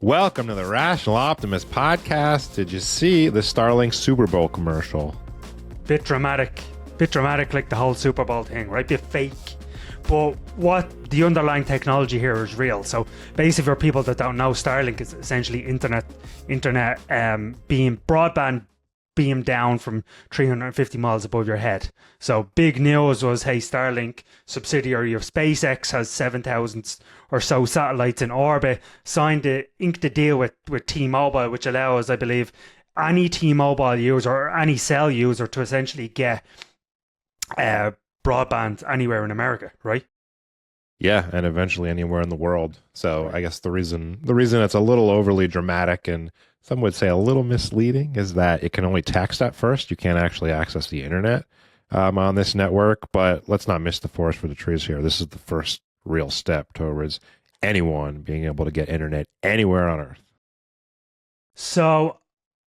Welcome to the Rational Optimist Podcast. Did you see the Starlink Super Bowl commercial? Bit dramatic like the whole Super Bowl thing, right? Bit fake. But what the underlying technology here is real. So basically, for people that don't know, Starlink is essentially internet broadband beamed down from 350 miles above your head. So big news was, hey, Starlink, subsidiary of SpaceX, has 7,000 or so satellites in orbit, inked a deal with T-Mobile, which allows, I believe, any T-Mobile user or any cell user to essentially get broadband anywhere in America, right? Yeah, and eventually anywhere in the world. So I guess the reason it's a little overly dramatic and some would say a little misleading is that it can only text at first. You can't actually access the internet on this network. But let's not miss the forest for the trees here. This is the first real step towards anyone being able to get internet anywhere on Earth. So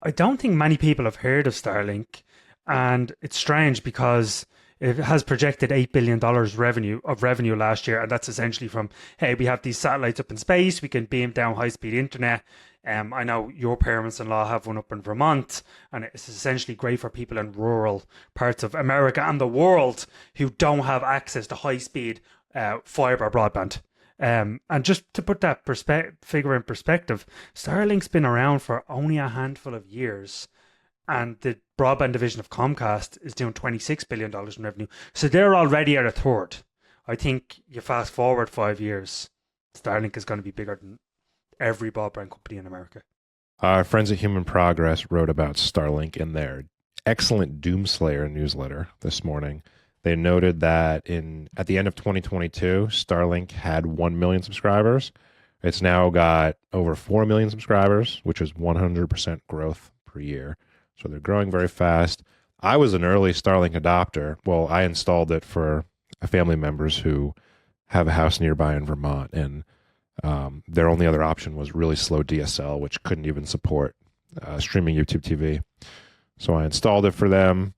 I don't think many people have heard of Starlink, and it's strange because it has projected $8 billion revenue last year, and that's essentially from, hey, we have these satellites up in space, we can beam down high-speed internet. I know your parents-in-law have one up in Vermont, and it's essentially great for people in rural parts of America and the world who don't have access to high-speed fiber broadband. And just to put that figure in perspective, Starlink's been around for only a handful of years, and the broadband division of Comcast is doing $26 billion in revenue. So they're already at a third. I think you fast forward 5 years, Starlink is going to be bigger than every broadband company in America. Our friends at Human Progress wrote about Starlink in their excellent Doomslayer newsletter this morning. They noted that at the end of 2022, Starlink had 1 million subscribers. It's now got over 4 million subscribers, which is 100% growth per year. So they're growing very fast. I was an early Starlink adopter. Well, I installed it for family members who have a house nearby in Vermont, and their only other option was really slow DSL, which couldn't even support streaming YouTube TV. So I installed it for them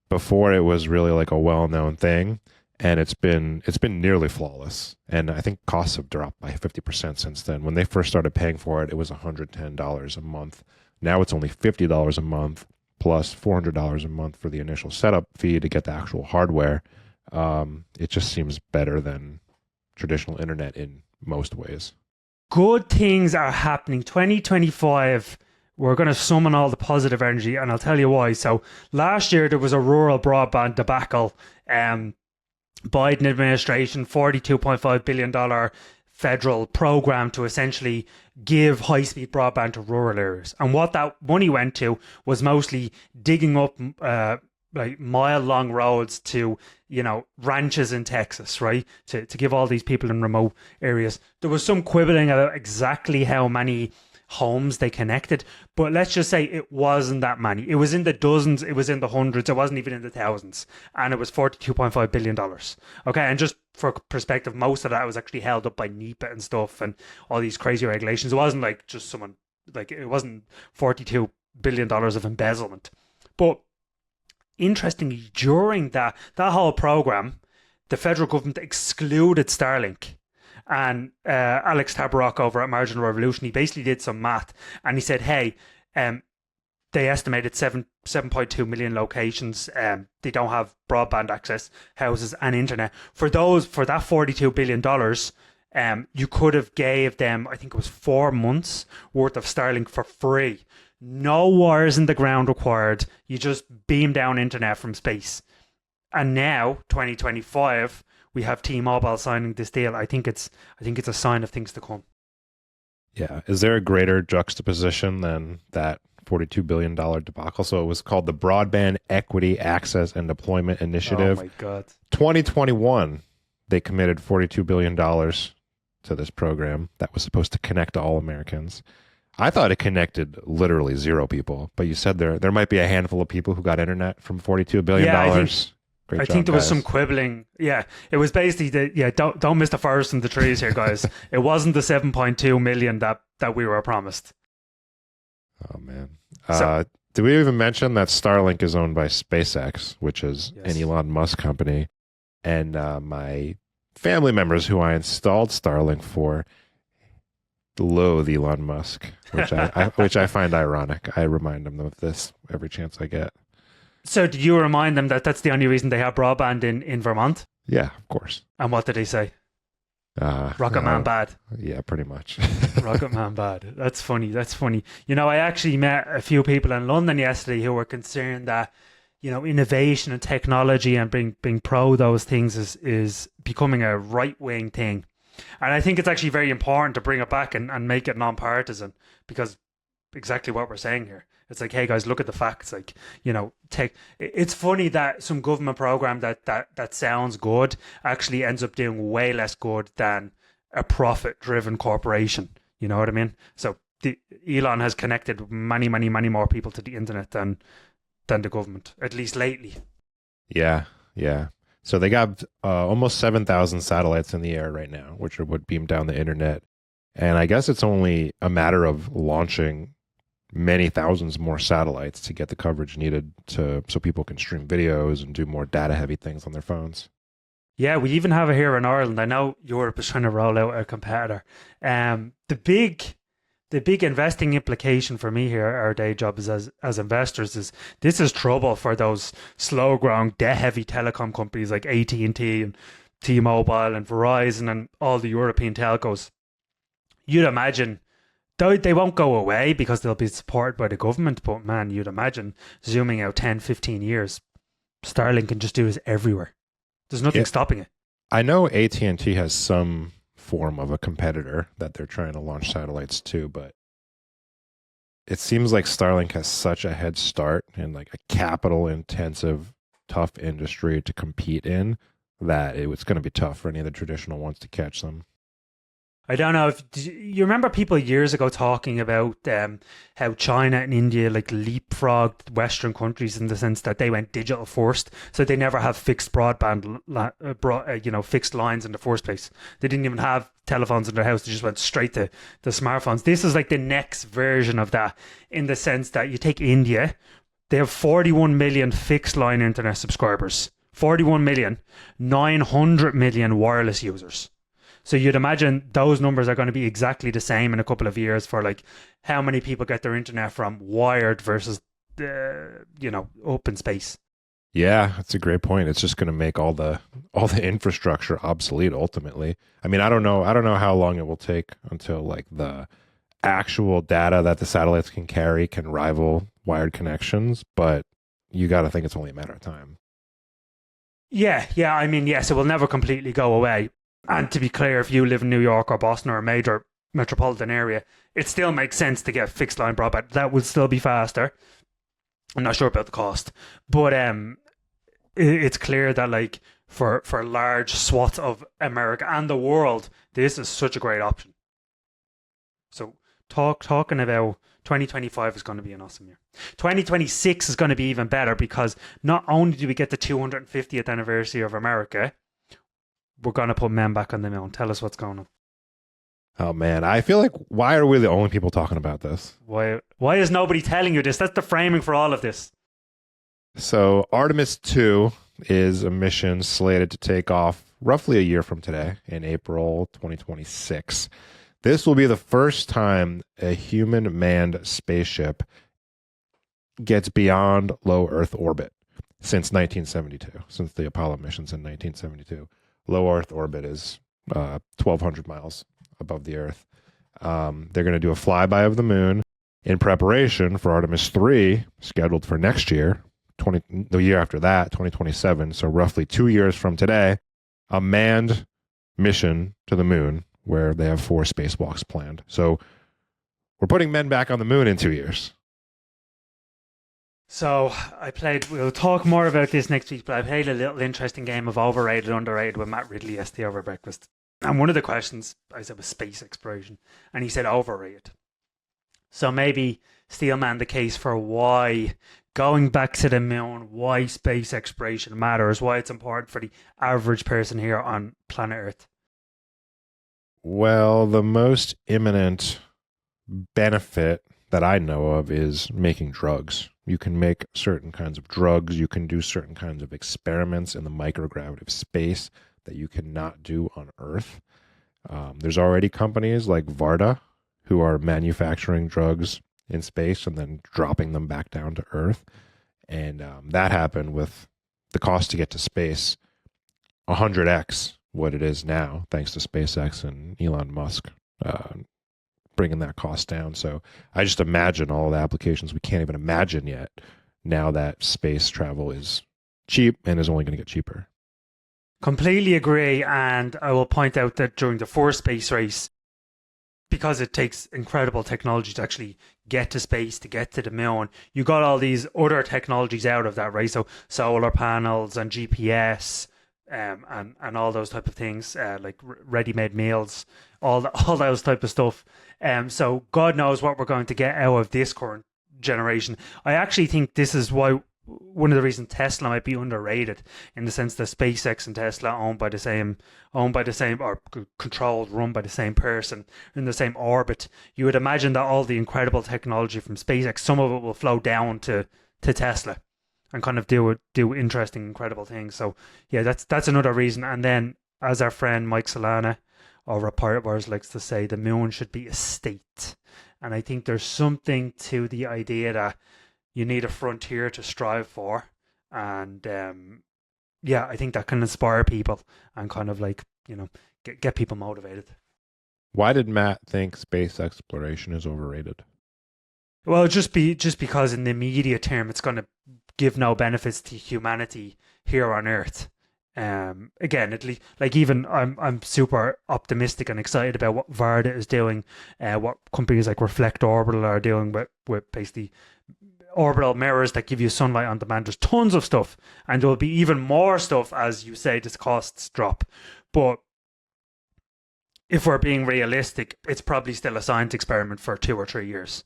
before it was really like a well-known thing, and it's been nearly flawless. And I think costs have dropped by 50% since then. When they first started paying for it, it was $110 a month. Now it's only $50 a month plus $400 a month for the initial setup fee to get the actual hardware. It just seems better than traditional internet in most ways. Good things are happening. 2025, we're going to summon all the positive energy, and I'll tell you why. So last year there was a rural broadband debacle. Biden administration, $42.5 billion federal program to essentially give high-speed broadband to rural areas. And what that money went to was mostly digging up like mile-long roads to, ranches in Texas, right? To give all these people in remote areas. There was some quibbling about exactly how many homes they connected, but let's just say it wasn't that many. It was in the dozens, it was in the hundreds, it wasn't even in the thousands, and it was $42.5 billion. Okay, and just for perspective, most of that was actually held up by NEPA and stuff and all these crazy regulations. It wasn't like just someone, like it wasn't $42 billion of embezzlement. But interestingly, during that whole program, the federal government excluded Starlink. And Alex Tabarrok over at Marginal Revolution, he basically did some math, and he said, hey, they estimated 7.2 million locations. They don't have broadband access, houses and internet. For that $42 billion, you could have gave them, I think it was 4 months worth of Starlink for free. No wires in the ground required. You just beam down internet from space. And now, 2025, we have T-Mobile signing this deal. I think it's a sign of things to come. Yeah. Is there a greater juxtaposition than that $42 billion debacle? So it was called the Broadband Equity Access and Deployment Initiative. Oh my God. 2021, they committed $42 billion to this program that was supposed to connect to all Americans. I thought it connected literally 0 people, but you said there might be a handful of people who got internet from $42 billion. Yeah, Great I job, think there was guys. some quibbling. Yeah, it was basically don't miss the forest and the trees here, guys. It wasn't the 7.2 million that we were promised. Oh man. So, did we even mention that Starlink is owned by SpaceX, which is an Elon Musk company? And my family members who I installed Starlink for loathe Elon Musk, which I find ironic. I remind them of this every chance I get. So did you remind them that that's the only reason they have broadband in Vermont? Yeah, of course. And what did they say? Rocket Man bad. Yeah, pretty much. Rocket Man bad. That's funny. That's funny. You know, I actually met a few people in London yesterday who were concerned that, you know, innovation and technology and being pro those things is becoming a right-wing thing. And I think it's actually very important to bring it back and make it non-partisan, because exactly what we're saying here. It's like, hey guys, look at the facts. Like, you know, it's funny that some government program that sounds good actually ends up doing way less good than a profit-driven corporation. You know what I mean? So Elon has connected many more people to the internet than the government, at least lately. Yeah. So they got almost 7,000 satellites in the air right now, which would beam down the internet. And I guess it's only a matter of launching many thousands more satellites to get the coverage needed so people can stream videos and do more data heavy things on their phones. Yeah, we even have it here in Ireland. I know Europe is trying to roll out a competitor. The big investing implication for me here, our day job is as investors, is this is trouble for those slow growing debt heavy telecom companies like AT&T and T-Mobile and Verizon and all the European telcos. You'd imagine they won't go away because they'll be supported by the government, but man, you'd imagine zooming out 10, 15 years, Starlink can just do this everywhere. There's nothing stopping it. I know AT&T has some form of a competitor that they're trying to launch satellites to, but it seems like Starlink has such a head start in like a capital intensive, tough industry to compete in that it's going to be tough for any of the traditional ones to catch them. I don't know if you remember people years ago talking about how China and India like leapfrogged Western countries in the sense that they went digital first, so they never have fixed broadband, fixed lines in the first place. They didn't even have telephones in their house; they just went straight to the smartphones. This is like the next version of that, in the sense that you take India, they have 41 million fixed line internet subscribers, 41 million, 900 million wireless users. So you'd imagine those numbers are going to be exactly the same in a couple of years for like how many people get their internet from wired versus open space. Yeah, that's a great point. It's just going to make all the infrastructure obsolete ultimately. I mean, I don't know how long it will take until like the actual data that the satellites can carry can rival wired connections, but you got to think it's only a matter of time. Yeah. I mean, yes, it will never completely go away. And to be clear, if you live in New York or Boston or a major metropolitan area, it still makes sense to get fixed line broadband. That would still be faster. I'm not sure about the cost, but it's clear that like for large swaths of America and the world, this is such a great option. So talking about 2025 is going to be an awesome year. 2026 is going to be even better because not only do we get the 250th anniversary of America, we're going to put men back on the moon. Tell us what's going on. Oh, man. I feel like, why are we the only people talking about this? Why is nobody telling you this? That's the framing for all of this. So Artemis 2 is a mission slated to take off roughly a year from today in April 2026. This will be the first time a human-manned spaceship gets beyond low Earth orbit since 1972, since the Apollo missions in 1972. Low Earth orbit is 1,200 miles above the Earth. They're going to do a flyby of the moon in preparation for Artemis 3, scheduled for next year, the year after that, 2027. So roughly 2 years from today, a manned mission to the moon where they have 4 spacewalks planned. So we're putting men back on the moon in 2 years. So we'll talk more about this next week, but I played a little interesting game of overrated, underrated with Matt Ridley yesterday over breakfast. And one of the questions I said was space exploration, and he said overrated. So maybe Steelman the case for why going back to the moon, why space exploration matters, why it's important for the average person here on planet Earth. Well, the most imminent benefit that I know of is making drugs. You can make certain kinds of drugs. You can do certain kinds of experiments in the microgravity of space that you cannot do on Earth. There's already companies like Varda who are manufacturing drugs in space and then dropping them back down to Earth. And that happened with the cost to get to space 100x what it is now, thanks to SpaceX and Elon Musk bringing that cost down. So I just imagine all the applications we can't even imagine yet now that space travel is cheap and is only going to get cheaper. Completely agree. And I will point out that during the first space race, because it takes incredible technology to actually get to space, to get to the moon, you got all these other technologies out of that, right? So solar panels and GPS and all those type of things, like ready-made meals, all those type of stuff. So God knows what we're going to get out of this current generation. I actually think this is why one of the reasons Tesla might be underrated, in the sense that SpaceX and Tesla owned by the same or controlled, run by the same person in the same orbit. You would imagine that all the incredible technology from SpaceX, some of it will flow down to Tesla and kind of do interesting, incredible things. So yeah, that's another reason. And then, as our friend Mike Solana, or a pirate of ours, likes to say, the moon should be a state. And I think there's something to the idea that you need a frontier to strive for. And I think that can inspire people and kind of like, get people motivated. Why did Matt think space exploration is overrated? Well, just because in the immediate term, it's going to give no benefits to humanity here on Earth. Again, at least, like, even I'm super optimistic and excited about what Varda is doing, what companies like Reflect Orbital are doing with basically orbital mirrors that give you sunlight on demand. There's tons of stuff, and there will be even more stuff as you say this costs drop. But if we're being realistic, it's probably still a science experiment for 2 or 3 years,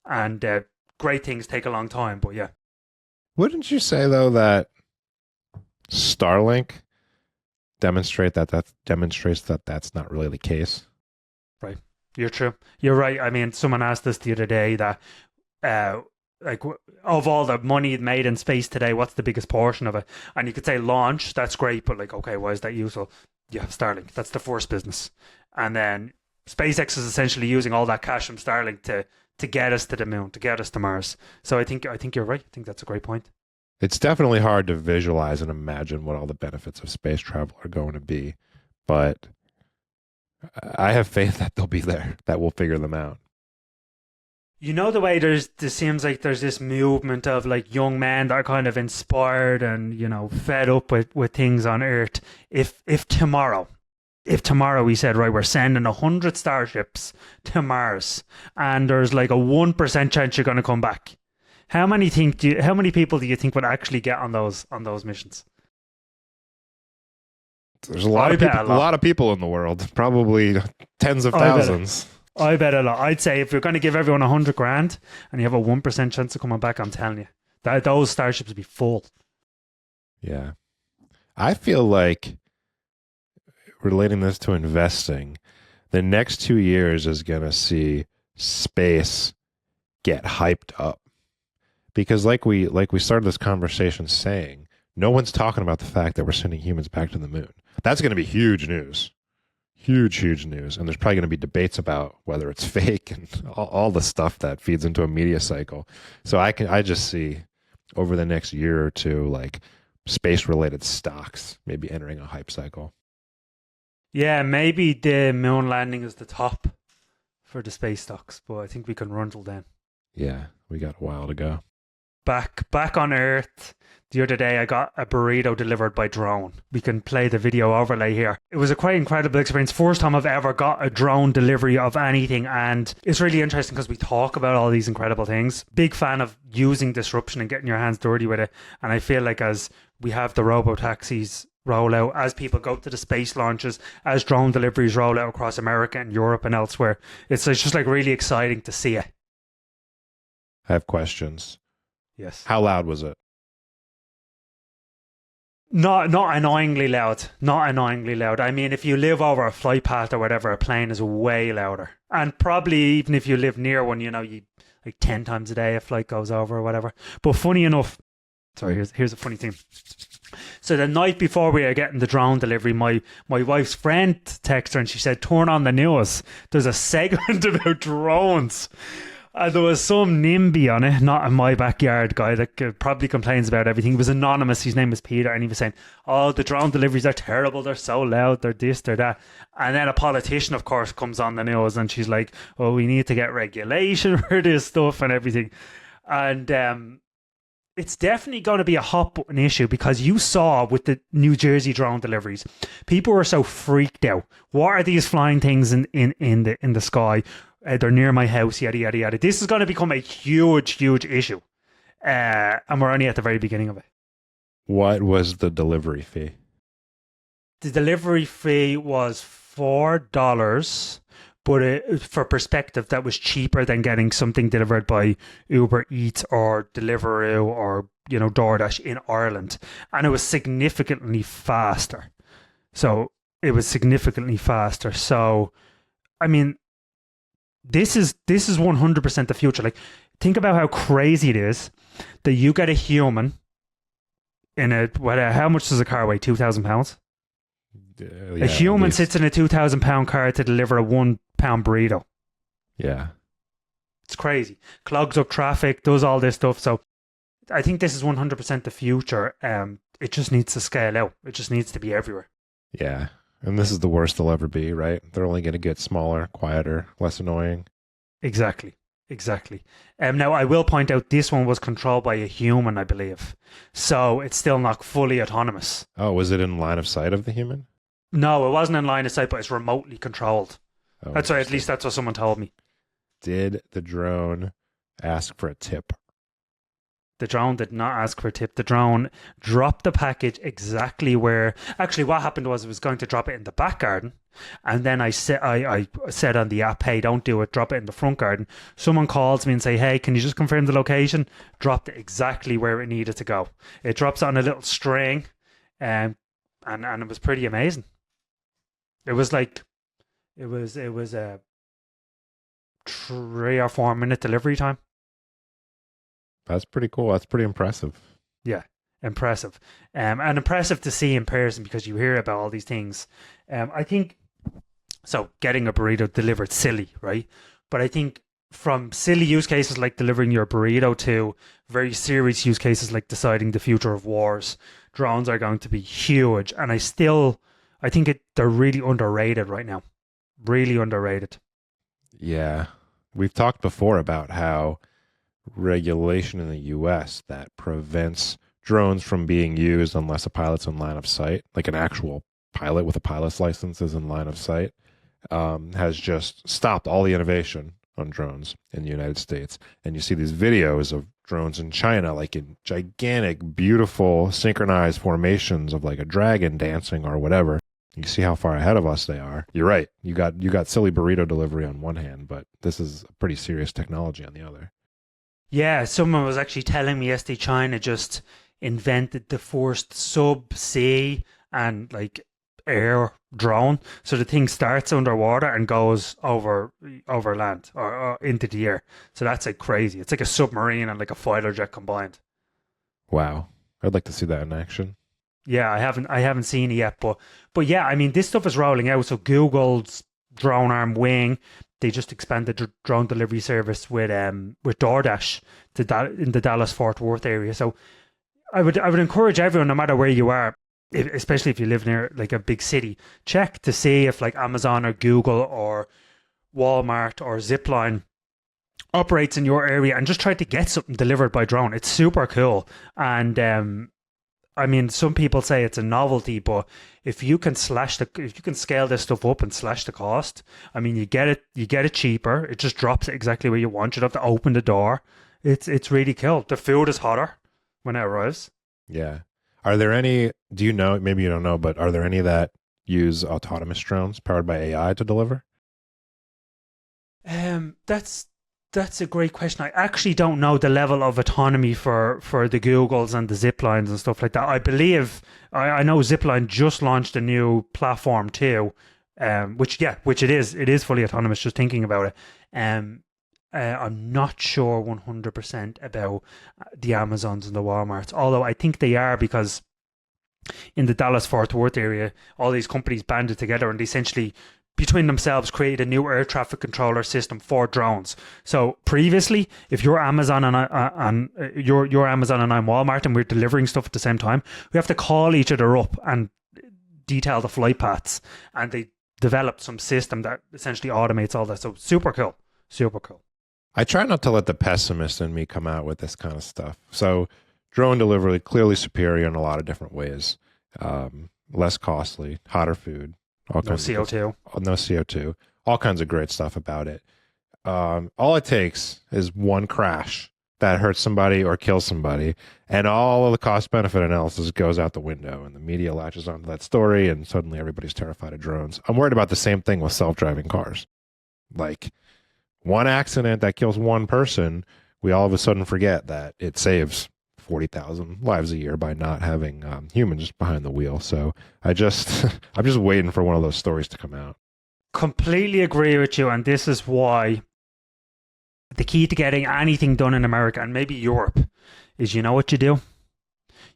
and great things take a long time. But yeah, wouldn't you say though that Starlink demonstrates that that's not really the case? Right, you're true. You're right. I mean, someone asked us the other day that like, of all the money made in space today, what's the biggest portion of it? And you could say launch, that's great, but like, okay, why is that useful? Yeah, Starlink, that's the first business. And then SpaceX is essentially using all that cash from Starlink to get us to the moon, to get us to Mars. So I think you're right. I think that's a great point. It's definitely hard to visualize and imagine what all the benefits of space travel are going to be, but I have faith that they'll be there, that we'll figure them out. You know, the way there seems like there's this movement of like young men that are kind of inspired and, fed up with things on Earth. If tomorrow we said, right, we're sending 100 starships to Mars and there's like a 1% chance you're going to come back, how many people do you think would actually get on those missions? There's a lot of people in the world, probably tens of thousands. I bet a lot. I'd say if you're going to give everyone $100,000 and you have a 1% chance of coming back, I'm telling you, that those starships would be full. Yeah. I feel like, relating this to investing, the next 2 years is going to see space get hyped up. Because like we started this conversation saying, no one's talking about the fact that we're sending humans back to the moon. That's going to be huge news. Huge news. And there's probably going to be debates about whether it's fake and all the stuff that feeds into a media cycle. So I just see over the next year or two, like, space related stocks maybe entering a hype cycle. Yeah, maybe the moon landing is the top for the space stocks, but I think we can run till then. Yeah, we got a while to go. Back on Earth, the other day I got a burrito delivered by drone. We can play the video overlay here. It was a quite incredible experience. First time I've ever got a drone delivery of anything, and it's really interesting because we talk about all these incredible things. Big fan of using disruption and getting your hands dirty with it, and I feel like as we have the robo-taxis roll out, as people go to the space launches, as drone deliveries roll out across America and Europe and elsewhere, it's just like really exciting to see it. I have questions. Yes. How loud was it? Not annoyingly loud. Not annoyingly loud. I mean, if you live over a flight path or whatever, a plane is way louder. And probably even if you live near one, you like 10 times a day a flight goes over or whatever. But funny enough, sorry, here's a funny thing. So the night before we were getting the drone delivery, my wife's friend texted her and she said, turn on the news. There's a segment about drones. There was some NIMBY on it, not in my backyard guy, that probably complains about everything. He was anonymous. His name was Peter, and he was saying, oh, the drone deliveries are terrible. They're so loud. They're this, they're that. And then a politician, of course, comes on the news, and she's like, oh, we need to get regulation for this stuff and everything. And it's definitely going to be a hot button issue, because you saw with the New Jersey drone deliveries, people were so freaked out. What are these flying things in the sky? They're near my house, yada, yada, yada. This is going to become a huge, huge issue. And we're only at the very beginning of it. What was the delivery fee? The delivery fee was $4, but for perspective, that was cheaper than getting something delivered by Uber Eats or Deliveroo or, DoorDash in Ireland. And it was significantly faster. So, I mean, this is 100% the future. Like, think about how crazy it is that you get a human in how much does a car weigh? 2,000 pounds? A human sits in a 2,000 pound car to deliver a 1 pound burrito. Yeah. It's crazy. Clogs up traffic, does all this stuff. So I think this is 100% the future. It just needs to scale out. It just needs to be everywhere. Yeah. And this is the worst they'll ever be, right? They're only going to get smaller, quieter, less annoying. Exactly. Now, I will point out this one was controlled by a human, I believe. So it's still not fully autonomous. Oh, was it in line of sight of the human? No, it wasn't in line of sight, but it's remotely controlled. Oh, That's right. At least that's what someone told me. Did the drone ask for a tip? The drone did not ask for a tip. The drone dropped the package exactly where... Actually, what happened was it was going to drop it in the back garden. And then I said on the app, hey, don't do it. Drop it in the front garden. Someone calls me and say, hey, can you just confirm the location? Dropped it exactly where it needed to go. It drops on a little string. And it was pretty amazing. It was like... It was a 3 or 4 minute delivery time. That's pretty cool. That's pretty impressive. Yeah, impressive. And impressive to see in person, because you hear about all these things. I think, so getting a burrito delivered, silly, right? But I think from silly use cases like delivering your burrito to very serious use cases like deciding the future of wars, drones are going to be huge. And I think they're really underrated right now. Really underrated. Yeah. We've talked before about how regulation in the US that prevents drones from being used unless a pilot's in line of sight, like an actual pilot with a pilot's license is in line of sight, has just stopped all the innovation on drones in the United States. And you see these videos of drones in China, like in gigantic, beautiful, synchronized formations of like a dragon dancing or whatever. You see how far ahead of us they are. You're right. You got silly burrito delivery on one hand, but this is a pretty serious technology on the other. Yeah, someone was actually telling me yesterday China just invented the first sub-sea and like air drone. So the thing starts underwater and goes over land or into the air. So that's like crazy. It's like a submarine and like a fighter jet combined. Wow. I'd like to see that in action. Yeah, I haven't seen it yet, but yeah, I mean, this stuff is rolling out. So Google's drone arm Wing, they just expanded the drone delivery service with DoorDash in the Dallas-Fort Worth area. So I would encourage everyone, no matter where you are, especially if you live near like a big city, check to see if like Amazon or Google or Walmart or Zipline operates in your area, and just try to get something delivered by drone. It's super cool. And I mean, some people say it's a novelty, but if you can scale this stuff up and slash the cost, I mean, you get it cheaper. It just drops it exactly where you want. You don't have to open the door. It's really cool. The food is hotter when it arrives. Yeah. Are there any, do you know, maybe you don't know, but are there any that use autonomous drones powered by AI to deliver? That's a great question. I actually don't know the level of autonomy for the Googles and the Ziplines and stuff like that. I believe, I know Zipline just launched a new platform too, which it is fully autonomous, just thinking about it. I'm not sure 100% about the Amazons and the Walmarts, although I think they are, because in the Dallas-Fort Worth area, all these companies banded together and they essentially, between themselves, created a new air traffic controller system for drones. So previously, if you're Amazon and you're Amazon and I'm Walmart and we're delivering stuff at the same time, we have to call each other up and detail the flight paths. And they developed some system that essentially automates all that. So super cool. Super cool. I try not to let the pessimist in me come out with this kind of stuff. So drone delivery, clearly superior in a lot of different ways. Less costly, hotter food. No CO2. No CO2. All kinds of great stuff about it. All it takes is one crash that hurts somebody or kills somebody, and all of the cost-benefit analysis goes out the window, and the media latches onto that story, and suddenly everybody's terrified of drones. I'm worried about the same thing with self-driving cars. Like, one accident that kills one person, we all of a sudden forget that it saves 40,000 lives a year by not having humans behind the wheel. So I'm just waiting for one of those stories to come out. Completely agree with you, and this is why the key to getting anything done in America and maybe Europe is, you know what you do?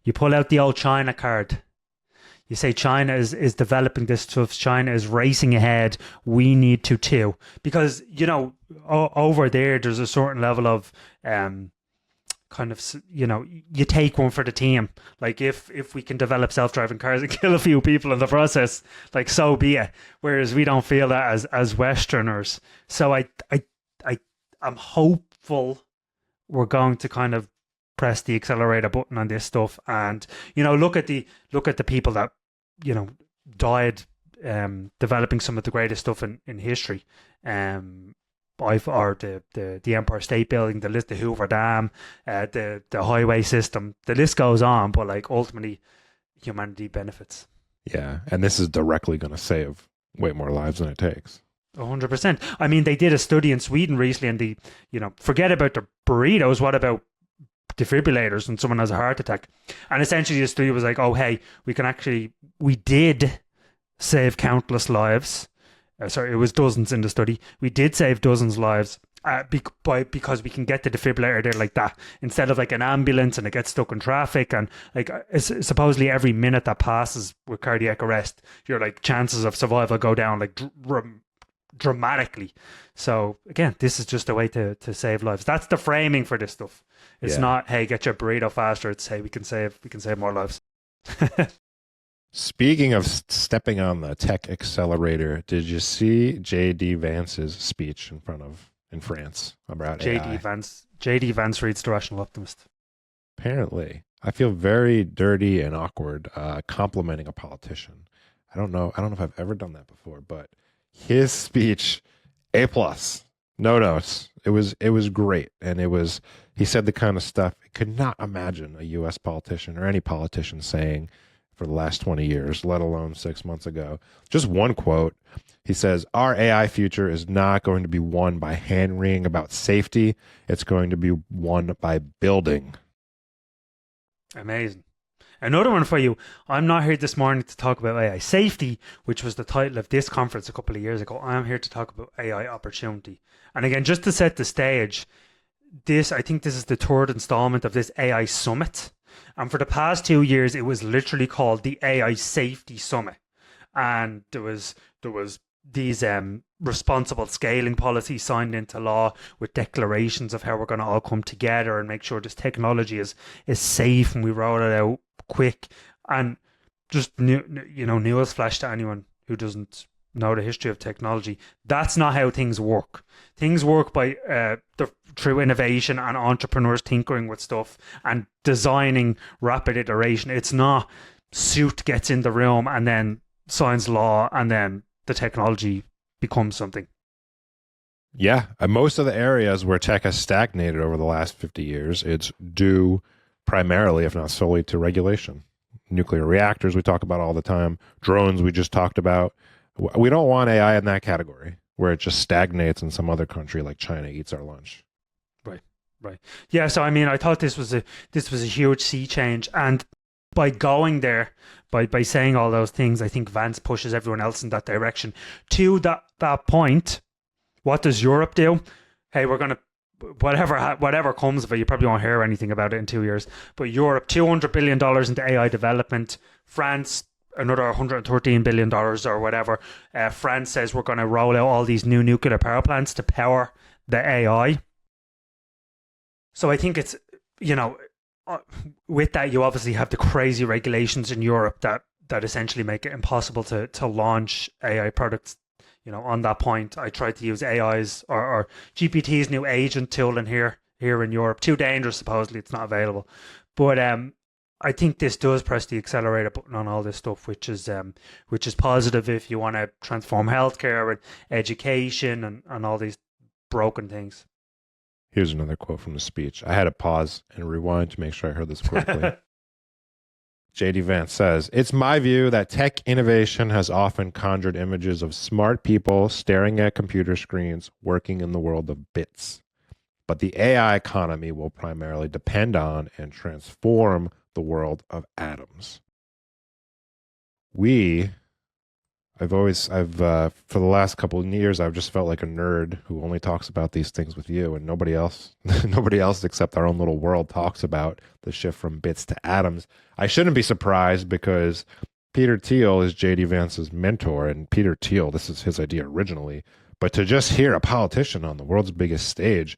You pull out the old China card. You say China is developing this stuff. China is racing ahead. We need to too. Because, you know, over there's a certain level of kind of, you know, you take one for the team. Like if we can develop self-driving cars and kill a few people in the process, like so be it. Whereas we don't feel that as Westerners. So I'm hopeful we're going to kind of press the accelerator button on this stuff, and you know, look at the people that, you know, died developing some of the greatest stuff in history. The Empire State Building, the Hoover Dam, the highway system. The list goes on, but like ultimately, humanity benefits. Yeah, and this is directly going to save way more lives than it takes. 100%. I mean, they did a study in Sweden recently, and you know, forget about the burritos. What about defibrillators when someone has a heart attack? And essentially, the study was like, oh, hey, we did save countless lives. Sorry, it was dozens in the study. We did save dozens of lives because we can get the defibrillator there like that, instead of like an ambulance and it gets stuck in traffic, and like supposedly every minute that passes with cardiac arrest, your like chances of survival go down like dramatically. So again, this is just a way to save lives. That's the framing for this stuff. It's not, hey, get your burrito faster. It's, hey, we can save more lives. Speaking of stepping on the tech accelerator, did you see J.D. Vance's speech in France about AI? J.D. Vance reads The Rational Optimist. Apparently. I feel very dirty and awkward complimenting a politician. I don't know if I've ever done that before, but his speech, A+, no notes. It was great, and he said the kind of stuff I could not imagine a U.S. politician or any politician saying for the last 20 years, let alone 6 months ago. Just one quote. He says, "Our AI future is not going to be won by hand-wringing about safety. It's going to be won by building." Amazing. Another one for you. I'm not here this morning to talk about AI safety, which was the title of this conference a couple of years ago. I'm here to talk about AI opportunity. And again, just to set the stage, I think this is the third installment of this AI summit. And for the past 2 years, it was literally called the AI Safety Summit. And there was these responsible scaling policies signed into law with declarations of how we're going to all come together and make sure this technology is safe and we roll it out quick. And just news flash to anyone who doesn't know the history of technology, that's not how things work. Things work by through innovation and entrepreneurs tinkering with stuff and designing rapid iteration. It's not suit gets in the room and then signs law and then the technology becomes something. Yeah, most of the areas where tech has stagnated over the last 50 years, it's due primarily, if not solely, to regulation. Nuclear reactors we talk about all the time, drones we just talked about. We don't want AI in that category where it just stagnates in some other country like China eats our lunch. Right. Yeah, so I mean, I thought this was a huge sea change, and by going there, by saying all those things, I think Vance pushes everyone else in that direction. To that point, what does Europe do? Hey, we're going to whatever comes of it, you probably won't hear anything about it in 2 years. But Europe, $200 billion into AI development. France, another $113 billion or whatever. France says we're going to roll out all these new nuclear power plants to power the AI. So I think it's, with that, you obviously have the crazy regulations in Europe that essentially make it impossible to launch AI products. On that point, I tried to use AI's or GPT's new agent tool here in Europe. Too dangerous, supposedly. It's not available. But I think this does press the accelerator button on all this stuff, which is positive if you want to transform healthcare and education and all these broken things. Here's another quote from the speech. I had to pause and rewind to make sure I heard this correctly. J.D. Vance says, "It's my view that tech innovation has often conjured images of smart people staring at computer screens working in the world of bits. But the AI economy will primarily depend on and transform the world of atoms." I've for the last couple of years, I've just felt like a nerd who only talks about these things with you, and nobody else except our own little world talks about the shift from bits to atoms. I shouldn't be surprised because Peter Thiel is J.D. Vance's mentor, and Peter Thiel, this is his idea originally, but to just hear a politician on the world's biggest stage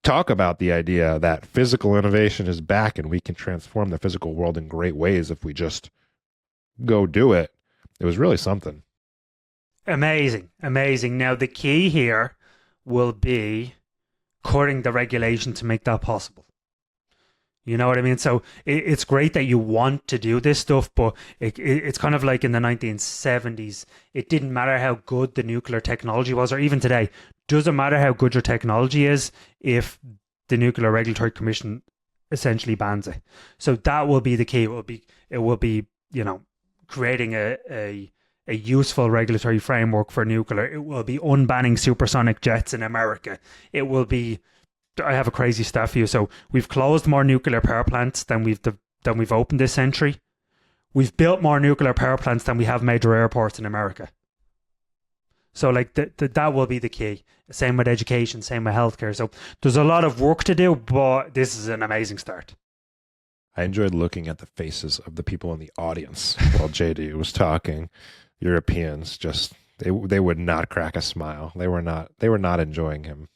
talk about the idea that physical innovation is back and we can transform the physical world in great ways if we just go do it. It was really something. Amazing. Now, the key here will be cutting the regulation to make that possible. You know what I mean? So it's great that you want to do this stuff, but it's kind of like in the 1970s. It didn't matter how good the nuclear technology was, or even today. Doesn't matter how good your technology is if the Nuclear Regulatory Commission essentially bans it. So that will be the key. It will be creating a useful regulatory framework for nuclear. It will be unbanning supersonic jets in America. It will be, I have a crazy stat for you. So we've closed more nuclear power plants than we've opened this century. We've built more nuclear power plants than we have major airports in America. So that will be the key. Same with education, same with healthcare. So there's a lot of work to do, but this is an amazing start. I enjoyed looking at the faces of the people in the audience while JD was talking. Europeans just they would not crack a smile. They were not enjoying him.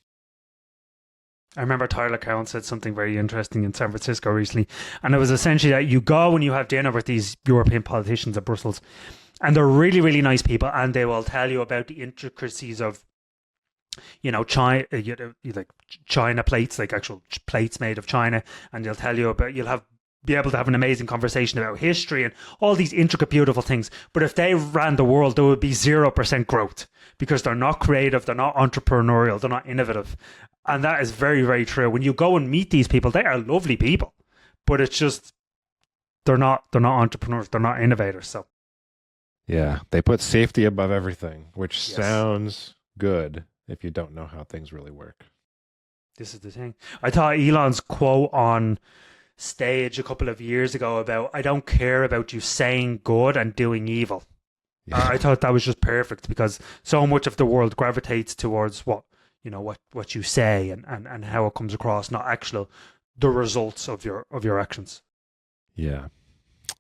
I remember Tyler Cowen said something very interesting in San Francisco recently, and it was essentially that you go and you have dinner with these European politicians at Brussels, and they're really, really nice people, and they will tell you about the intricacies of China, like China plates, like actual plates made of China, and they'll tell you about be able to have an amazing conversation about history and all these intricate, beautiful things. But if they ran the world, there would be 0% growth because they're not creative, they're not entrepreneurial, they're not innovative. And that is very, very true. When you go and meet these people, they are lovely people, but it's just they're not entrepreneurs, they're not innovators. So yeah, they put safety above everything, which sounds good if you don't know how things really work. This is the thing. I thought Elon's quote on stage a couple of years ago about, "I don't care about you saying good and doing evil." Yeah. I thought that was just perfect because so much of the world gravitates towards what you say and how it comes across, not the results of your actions. Yeah.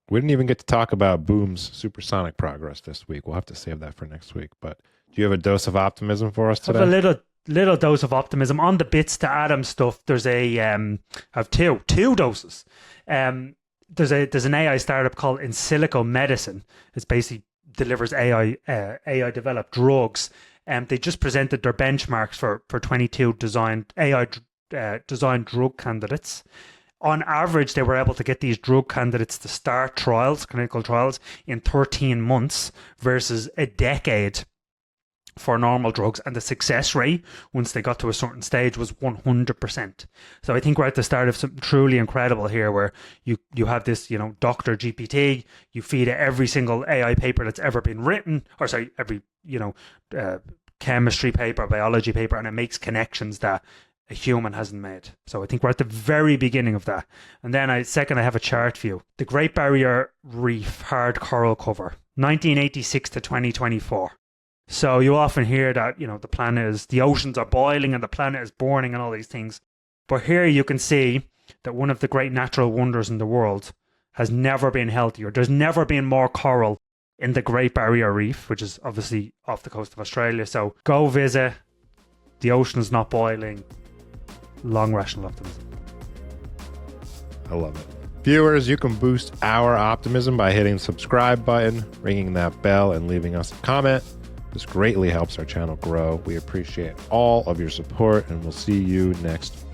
We didn't even get to talk about Boom's supersonic progress this week. We'll have to save that for next week. But do you have a dose of optimism for us today? I have a little dose of optimism on the bits to atom stuff. There's I have two doses. There's an AI startup called In Silico Medicine. It's basically delivers AI developed drugs. They just presented their benchmarks for 22 designed drug candidates. On average, they were able to get these drug candidates to start clinical trials, in 13 months versus a decade for normal drugs, and the success rate once they got to a certain stage was 100%. So I think we're at the start of something truly incredible here, where you have this Dr. GPT, you feed it every single AI paper that's ever been written, or sorry, every chemistry paper, biology paper, and it makes connections that a human hasn't made. So I think we're at the very beginning of that. And then I have a chart for you. The Great Barrier Reef hard coral cover, 1986 to 2024. So you often hear that, the oceans are boiling and the planet is burning and all these things. But here you can see that one of the great natural wonders in the world has never been healthier. There's never been more coral in the Great Barrier Reef, which is obviously off the coast of Australia. So go visit. The ocean is not boiling. Long rational optimism. I love it. Viewers, you can boost our optimism by hitting the subscribe button, ringing that bell, and leaving us a comment. This greatly helps our channel grow. We appreciate all of your support, and we'll see you next